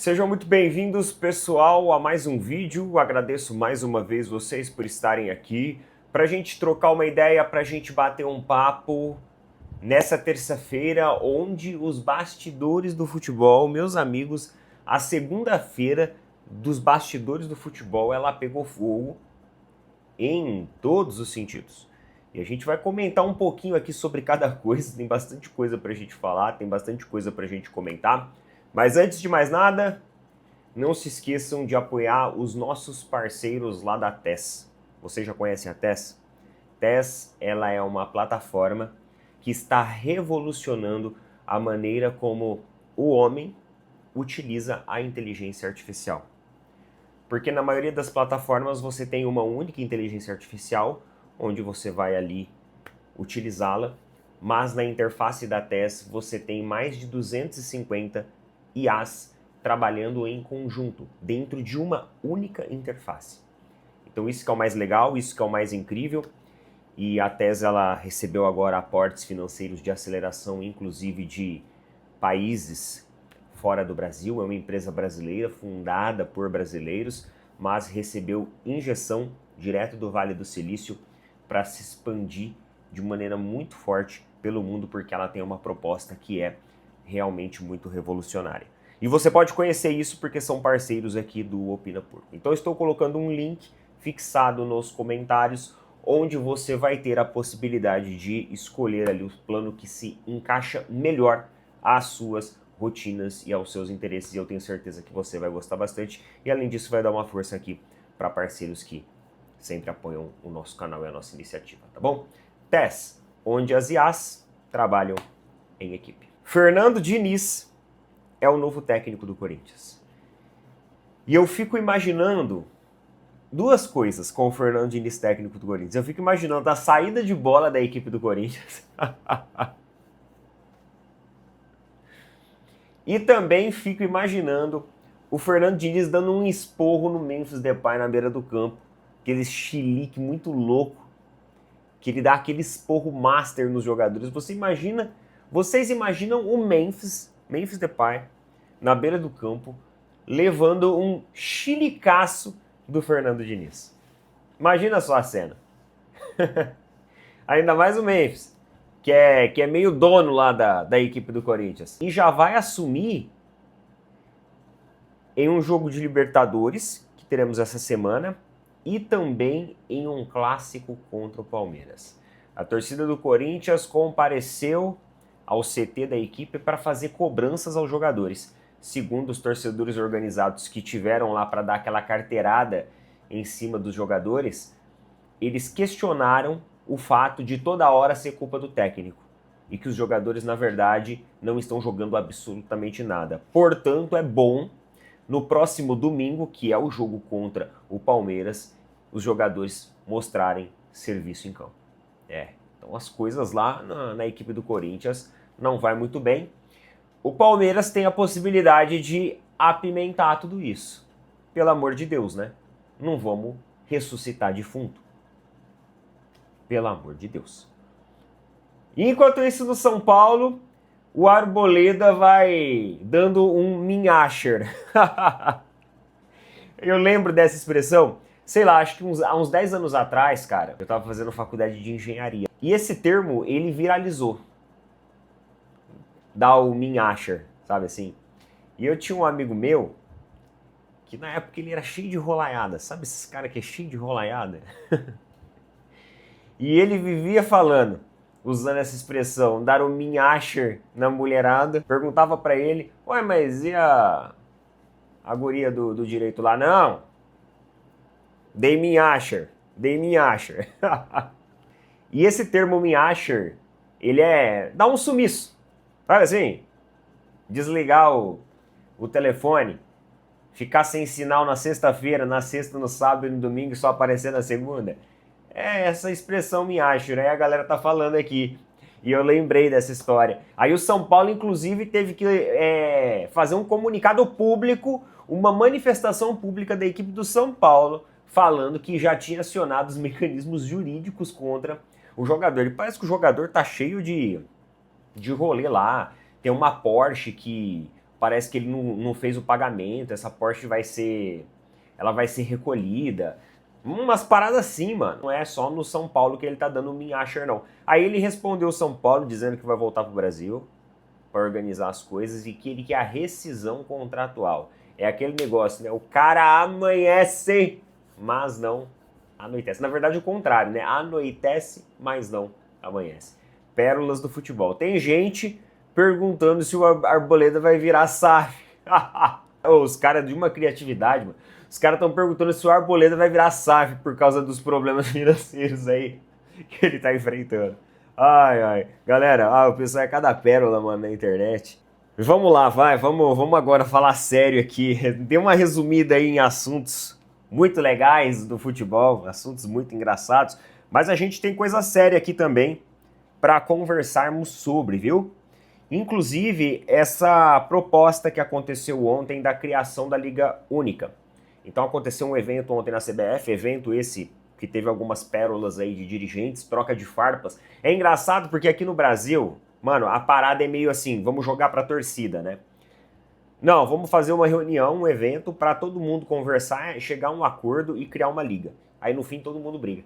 Sejam muito bem-vindos, pessoal, a mais um vídeo. Agradeço mais uma vez vocês por estarem aqui para a gente trocar uma ideia, para a gente bater um papo nessa terça-feira, onde os bastidores do futebol, meus amigos, a segunda-feira dos bastidores do futebol, ela pegou fogo em todos os sentidos. E a gente vai comentar um pouquinho aqui sobre cada coisa, tem bastante coisa para a gente falar, tem bastante coisa para a gente comentar. Mas antes de mais nada, não se esqueçam de apoiar os nossos parceiros lá da TES. Vocês já conhecem a TES? TES, ela é uma plataforma que está revolucionando a maneira como o homem utiliza a inteligência artificial. Porque na maioria das plataformas você tem uma única inteligência artificial, onde você vai ali utilizá-la, mas na interface da TES você tem mais de 250 IAs trabalhando em conjunto, dentro de uma única interface. Então isso que é o mais legal, isso que é o mais incrível, e a TES ela recebeu agora aportes financeiros de aceleração, inclusive de países fora do Brasil, é uma empresa brasileira, fundada por brasileiros, mas recebeu injeção direto do Vale do Silício para se expandir de maneira muito forte pelo mundo, porque ela tem uma proposta que é realmente muito revolucionária. E você pode conhecer isso porque são parceiros aqui do Opina Porco. Então eu estou colocando um link fixado nos comentários, onde você vai ter a possibilidade de escolher ali o plano que se encaixa melhor às suas rotinas e aos seus interesses, e eu tenho certeza que você vai gostar bastante, e além disso vai dar uma força aqui para parceiros que sempre apoiam o nosso canal e a nossa iniciativa, tá bom? TES, onde as IAs trabalham em equipe. Fernando Diniz é o novo técnico do Corinthians. E eu fico imaginando duas coisas com o Fernando Diniz, técnico do Corinthians. Eu fico imaginando a saída de bola da equipe do Corinthians. E também fico imaginando o Fernando Diniz dando um esporro no Memphis Depay na beira do campo. Aquele chilique muito louco, que ele dá aquele esporro master nos jogadores. Vocês imaginam o Memphis Depay na beira do campo, levando um chilicaço do Fernando Diniz. Imagina só a cena. Ainda mais o Memphis, que é meio dono lá da equipe do Corinthians. E já vai assumir em um jogo de Libertadores, que teremos essa semana, e também em um clássico contra o Palmeiras. A torcida do Corinthians compareceu ao CT da equipe para fazer cobranças aos jogadores. Segundo os torcedores organizados que tiveram lá para dar aquela carteirada em cima dos jogadores, eles questionaram o fato de toda hora ser culpa do técnico e que os jogadores, na verdade, não estão jogando absolutamente nada. Portanto, é bom, no próximo domingo, que é o jogo contra o Palmeiras, os jogadores mostrarem serviço em campo. Então as coisas lá na equipe do Corinthians não vai muito bem. O Palmeiras tem a possibilidade de apimentar tudo isso. Pelo amor de Deus, né? Não vamos ressuscitar defunto. Pelo amor de Deus. Enquanto isso, no São Paulo, o Arboleda vai dando um minhacher. Eu lembro dessa expressão, sei lá, acho que há uns 10 anos atrás, cara, eu tava fazendo faculdade de engenharia. E esse termo, ele viralizou. Dar o minhacher, sabe assim? E eu tinha um amigo meu, que na época ele era cheio de rolaiada. Sabe esses caras que é cheio de rolaiada? E ele vivia falando, usando essa expressão, dar o minhacher na mulherada. Perguntava pra ele, ué, mas e a guria do direito lá? Não, dei minhacher. E esse termo minhacher, ele dá um sumiço. Sabe assim? Desligar o telefone, ficar sem sinal na sexta-feira, na sexta, no sábado e no domingo e só aparecer na segunda. É essa expressão minhacher, né? A galera tá falando aqui. E eu lembrei dessa história. Aí o São Paulo, inclusive, teve que fazer um comunicado público, uma manifestação pública da equipe do São Paulo, falando que já tinha acionado os mecanismos jurídicos contra o jogador. E parece que o jogador tá cheio de rolê lá. Tem uma Porsche que parece que ele não fez o pagamento, essa Porsche ela vai ser recolhida. Umas paradas assim, mano. Não é só no São Paulo que ele tá dando um minhacher, não. Aí ele respondeu São Paulo dizendo que vai voltar pro Brasil para organizar as coisas e que ele quer a rescisão contratual. É aquele negócio, né? O cara amanhece, mas não anoitece. Na verdade, o contrário, né? Anoitece, mas não amanhece. Pérolas do futebol. Tem gente perguntando se o Arboleda vai virar SAF. Os caras de uma criatividade, mano. Os caras estão perguntando se o Arboleda vai virar SAF por causa dos problemas financeiros aí que ele tá enfrentando. Ai, ai. Galera, o pessoal é cada pérola, mano, na internet. Vamos lá, vamos agora falar sério aqui. Dei uma resumida aí em assuntos muito legais do futebol, assuntos muito engraçados, mas a gente tem coisa séria aqui também para conversarmos sobre, viu? Inclusive, essa proposta que aconteceu ontem da criação da Liga Única. Então aconteceu um evento ontem na CBF, evento esse que teve algumas pérolas aí de dirigentes, troca de farpas. É engraçado porque aqui no Brasil, mano, a parada é meio assim, vamos jogar pra torcida, né? Não, vamos fazer uma reunião, um evento para todo mundo conversar, chegar a um acordo e criar uma liga. Aí no fim todo mundo briga.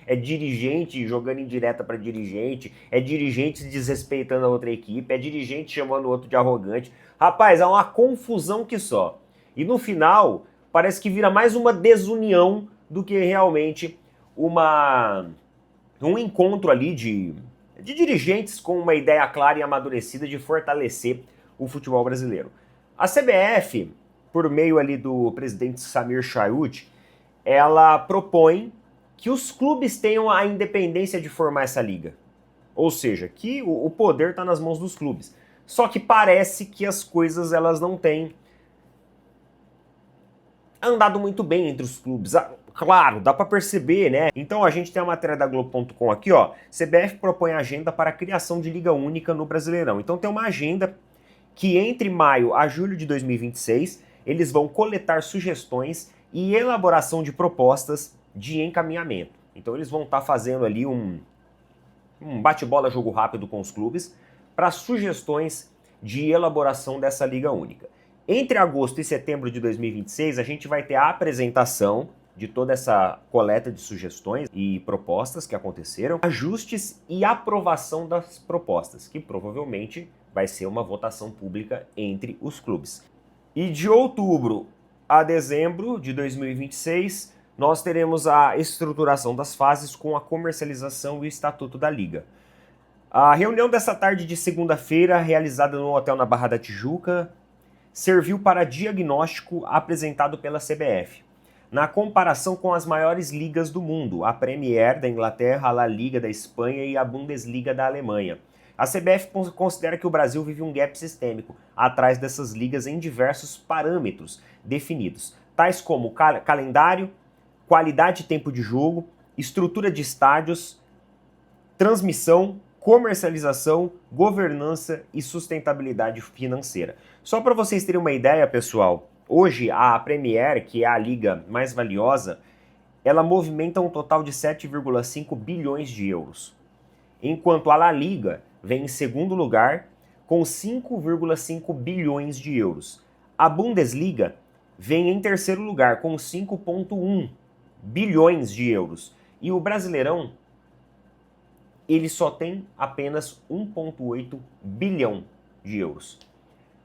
É dirigente jogando indireta para dirigente, é dirigente desrespeitando a outra equipe, é dirigente chamando o outro de arrogante. Rapaz, é uma confusão que só. E no final, parece que vira mais uma desunião do que realmente um encontro ali de dirigentes com uma ideia clara e amadurecida de fortalecer o futebol brasileiro. A CBF, por meio ali do presidente Samir Chayud, ela propõe que os clubes tenham a independência de formar essa liga. Ou seja, que o poder está nas mãos dos clubes. Só que parece que as coisas elas não têm andado muito bem entre os clubes. Claro, dá para perceber, né? Então a gente tem a matéria da Globo.com aqui, ó. CBF propõe agenda para a criação de Liga Única no Brasileirão. Então tem uma agenda que entre maio a julho de 2026 eles vão coletar sugestões e elaboração de propostas de encaminhamento. Então eles vão estar fazendo ali um bate-bola jogo rápido com os clubes para sugestões de elaboração dessa Liga Única. Entre agosto e setembro de 2026, a gente vai ter a apresentação de toda essa coleta de sugestões e propostas que aconteceram, ajustes e aprovação das propostas, que provavelmente vai ser uma votação pública entre os clubes. E de outubro a dezembro de 2026, nós teremos a estruturação das fases com a comercialização e o estatuto da Liga. A reunião dessa tarde de segunda-feira, realizada no hotel na Barra da Tijuca, serviu para diagnóstico apresentado pela CBF. Na comparação com as maiores ligas do mundo, a Premier da Inglaterra, a La Liga da Espanha e a Bundesliga da Alemanha. A CBF considera que o Brasil vive um gap sistêmico atrás dessas ligas em diversos parâmetros definidos, tais como calendário, qualidade de tempo de jogo, estrutura de estádios, transmissão, comercialização, governança e sustentabilidade financeira. Só para vocês terem uma ideia, pessoal, hoje a Premier, que é a liga mais valiosa, ela movimenta um total de 7,5 bilhões de euros, enquanto a La Liga vem em segundo lugar com 5,5 bilhões de euros. A Bundesliga vem em terceiro lugar com 5,1 bilhões de euros. E o Brasileirão, ele só tem apenas 1,8 bilhão de euros.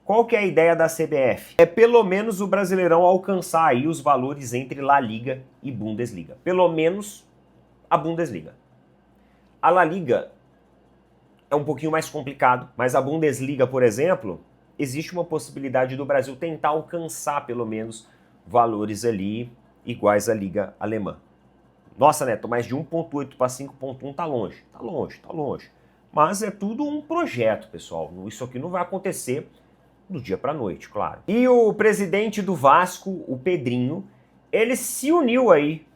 Qual que é a ideia da CBF? É pelo menos o Brasileirão alcançar aí os valores entre La Liga e Bundesliga. Pelo menos a Bundesliga. A La Liga é um pouquinho mais complicado, mas a Bundesliga, por exemplo, existe uma possibilidade do Brasil tentar alcançar pelo menos valores ali iguais à Liga Alemã. Nossa, Neto, mais de 1,8 para 5,1 tá longe. Tá longe, tá longe. Mas é tudo um projeto, pessoal. Isso aqui não vai acontecer do dia para a noite, claro. E o presidente do Vasco, o Pedrinho, ele se uniu aí,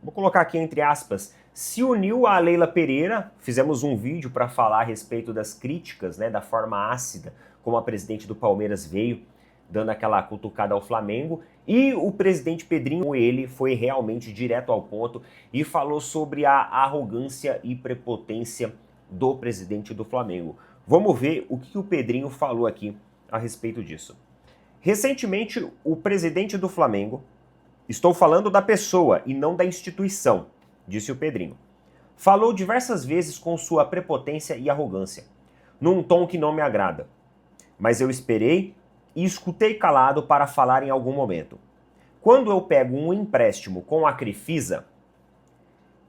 vou colocar aqui entre aspas, se uniu a Leila Pereira. Fizemos um vídeo para falar a respeito das críticas, né, da forma ácida como a presidente do Palmeiras veio, dando aquela cutucada ao Flamengo. E o presidente Pedrinho, ele foi realmente direto ao ponto e falou sobre a arrogância e prepotência do presidente do Flamengo. Vamos ver o que o Pedrinho falou aqui a respeito disso. Recentemente, o presidente do Flamengo, estou falando da pessoa e não da instituição, disse o Pedrinho, falou diversas vezes com sua prepotência e arrogância, num tom que não me agrada. Mas eu esperei e escutei calado para falar em algum momento. Quando eu pego um empréstimo com a Crefisa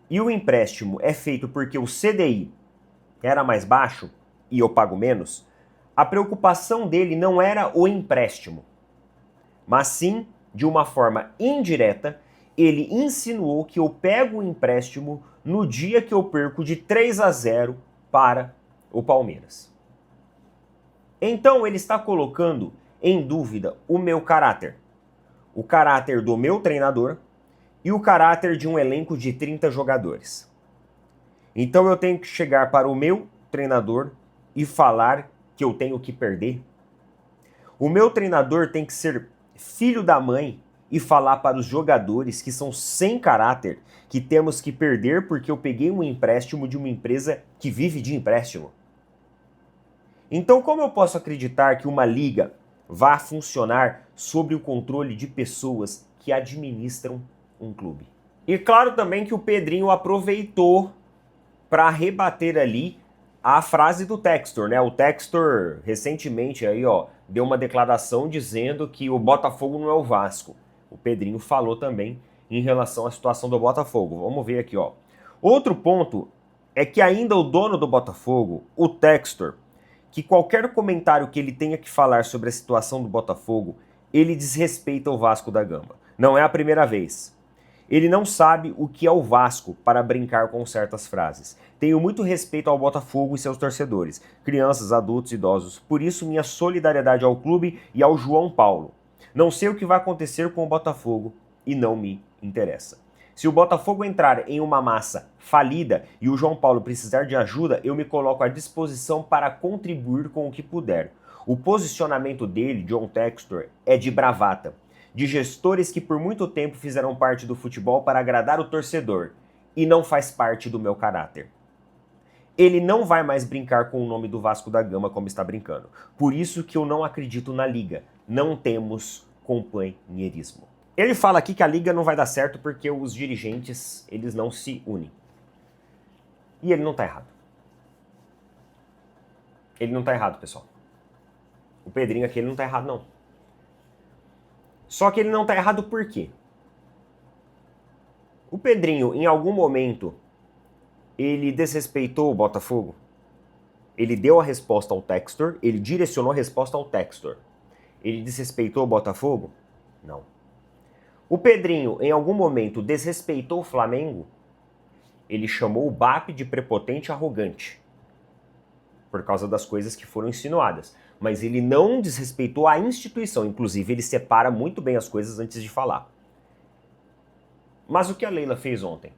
e o empréstimo é feito porque o CDI era mais baixo e eu pago menos, a preocupação dele não era o empréstimo, mas sim, de uma forma indireta, ele insinuou que eu pego o empréstimo no dia que eu perco de 3-0 para o Palmeiras. Então ele está colocando em dúvida o meu caráter, o caráter do meu treinador e o caráter de um elenco de 30 jogadores. Então eu tenho que chegar para o meu treinador e falar que eu tenho que perder. O meu treinador tem que ser filho da mãe e falar para os jogadores que são sem caráter que temos que perder porque eu peguei um empréstimo de uma empresa que vive de empréstimo. Então, como eu posso acreditar que uma liga vá funcionar sob o controle de pessoas que administram um clube? E claro também que o Pedrinho aproveitou para rebater ali a frase do Textor, né? O Textor recentemente aí, ó, deu uma declaração dizendo que o Botafogo não é o Vasco. O Pedrinho falou também em relação à situação do Botafogo. Vamos ver aqui, ó. Outro ponto é que ainda o dono do Botafogo, o Textor, que qualquer comentário que ele tenha que falar sobre a situação do Botafogo, ele desrespeita o Vasco da Gama. Não é a primeira vez. Ele não sabe o que é o Vasco para brincar com certas frases. Tenho muito respeito ao Botafogo e seus torcedores, crianças, adultos, idosos. Por isso, minha solidariedade ao clube e ao João Paulo. Não sei o que vai acontecer com o Botafogo e não me interessa. Se o Botafogo entrar em uma massa falida e o João Paulo precisar de ajuda, eu me coloco à disposição para contribuir com o que puder. O posicionamento dele, John Textor, é de bravata, de gestores que por muito tempo fizeram parte do futebol para agradar o torcedor, e não faz parte do meu caráter. Ele não vai mais brincar com o nome do Vasco da Gama como está brincando. Por isso que eu não acredito na liga. Não temos companheirismo. Ele fala aqui que a liga não vai dar certo porque os dirigentes, eles não se unem. E ele não tá errado. Ele não tá errado, pessoal. O Pedrinho aqui, ele não tá errado, não. Só que ele não tá errado por quê? O Pedrinho, em algum momento, ele desrespeitou o Botafogo? Ele deu a resposta ao Textor, ele direcionou a resposta ao Textor. Ele desrespeitou o Botafogo? Não. O Pedrinho, em algum momento, desrespeitou o Flamengo? Ele chamou o BAP de prepotente e arrogante, por causa das coisas que foram insinuadas. Mas ele não desrespeitou a instituição, inclusive ele separa muito bem as coisas antes de falar. Mas o que a Leila fez ontem?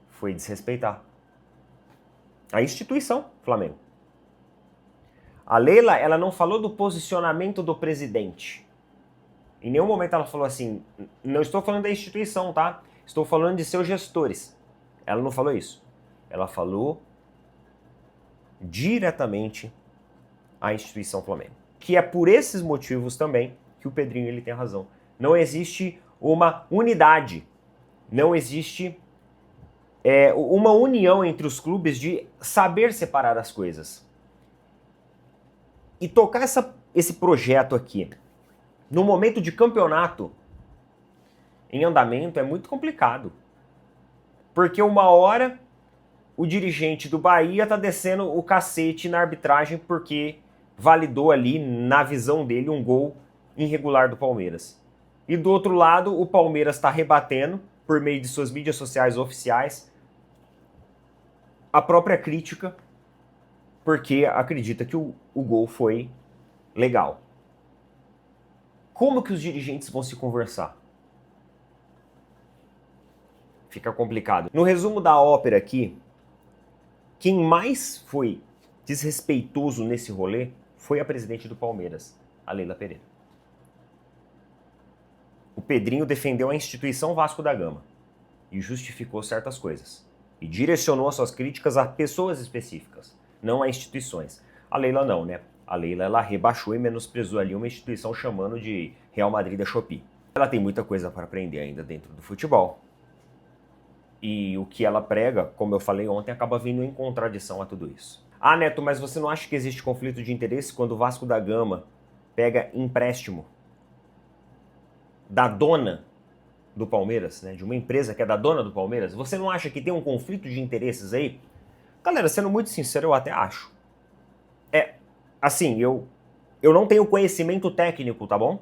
Foi desrespeitar a instituição Flamengo. A Leila, ela não falou do posicionamento do presidente. Em nenhum momento ela falou assim, não estou falando da instituição, tá? Estou falando de seus gestores. Ela não falou isso. Ela falou diretamente à instituição Flamengo. Que é por esses motivos também que o Pedrinho ele tem razão. Não existe uma unidade, não existe uma união entre os clubes de saber separar as coisas. E tocar esse projeto aqui, no momento de campeonato em andamento, é muito complicado. Porque uma hora o dirigente do Bahia tá descendo o cacete na arbitragem porque validou ali, na visão dele, um gol irregular do Palmeiras. E do outro lado, o Palmeiras está rebatendo, por meio de suas mídias sociais oficiais, a própria crítica, porque acredita que o gol foi legal. Como que os dirigentes vão se conversar? Fica complicado. No resumo da ópera aqui, quem mais foi desrespeitoso nesse rolê foi a presidente do Palmeiras, a Leila Pereira. O Pedrinho defendeu a instituição Vasco da Gama e justificou certas coisas. e direcionou as suas críticas a pessoas específicas, não a instituições. A Leila não, né? A Leila, ela rebaixou e menosprezou ali uma instituição chamando de Real Madrid da Shopee. Ela tem muita coisa para aprender ainda dentro do futebol. E o que ela prega, como eu falei ontem, acaba vindo em contradição a tudo isso. Ah, Neto, mas você não acha que existe conflito de interesse quando o Vasco da Gama pega empréstimo da dona do Palmeiras, né, de uma empresa que é da dona do Palmeiras? Você não acha que tem um conflito de interesses aí? Galera, sendo muito sincero, eu até acho. Assim, eu não tenho conhecimento técnico, tá bom?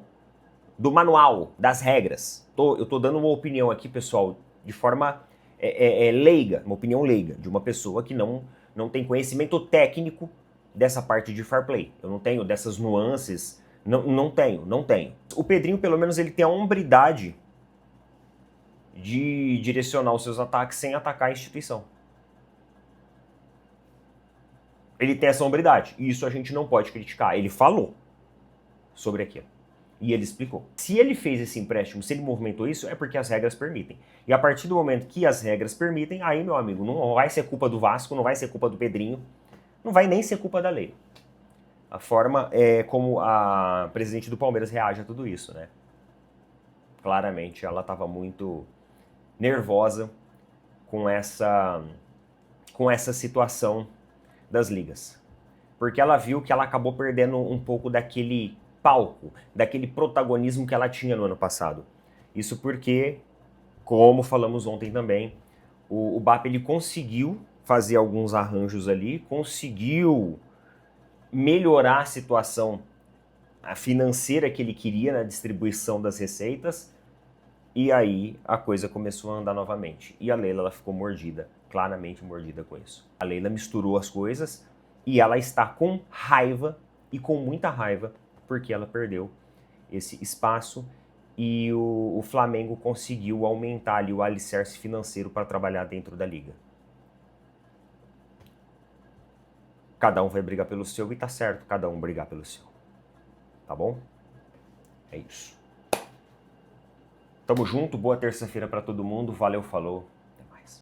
Do manual, das regras. Eu tô dando uma opinião aqui, pessoal, de forma leiga, uma opinião leiga, de uma pessoa que não tem conhecimento técnico dessa parte de fair play. Eu não tenho dessas nuances, não tenho. O Pedrinho, pelo menos, ele tem a hombridade de direcionar os seus ataques sem atacar a instituição. Ele tem essa hombridade, e isso a gente não pode criticar. Ele falou sobre aquilo. E ele explicou. Se ele fez esse empréstimo, se ele movimentou isso, é porque as regras permitem. E a partir do momento que as regras permitem, aí, meu amigo, não vai ser culpa do Vasco, não vai ser culpa do Pedrinho, não vai nem ser culpa da lei. A forma é como a presidente do Palmeiras reage a tudo isso, né? Claramente, ela estava muito nervosa com essa situação das ligas. Porque ela viu que ela acabou perdendo um pouco daquele palco, daquele protagonismo que ela tinha no ano passado. Isso porque, como falamos ontem também, o BAP ele conseguiu fazer alguns arranjos ali, conseguiu melhorar a situação financeira que ele queria na distribuição das receitas, e aí a coisa começou a andar novamente. E a Leila ela ficou mordida, claramente mordida com isso. A Leila misturou as coisas e ela está com raiva, e com muita raiva, porque ela perdeu esse espaço e o Flamengo conseguiu aumentar ali o alicerce financeiro para trabalhar dentro da liga. Cada um vai brigar pelo seu e tá certo cada um brigar pelo seu. Tá bom? É isso. Tamo junto, boa terça-feira para todo mundo, valeu, falou.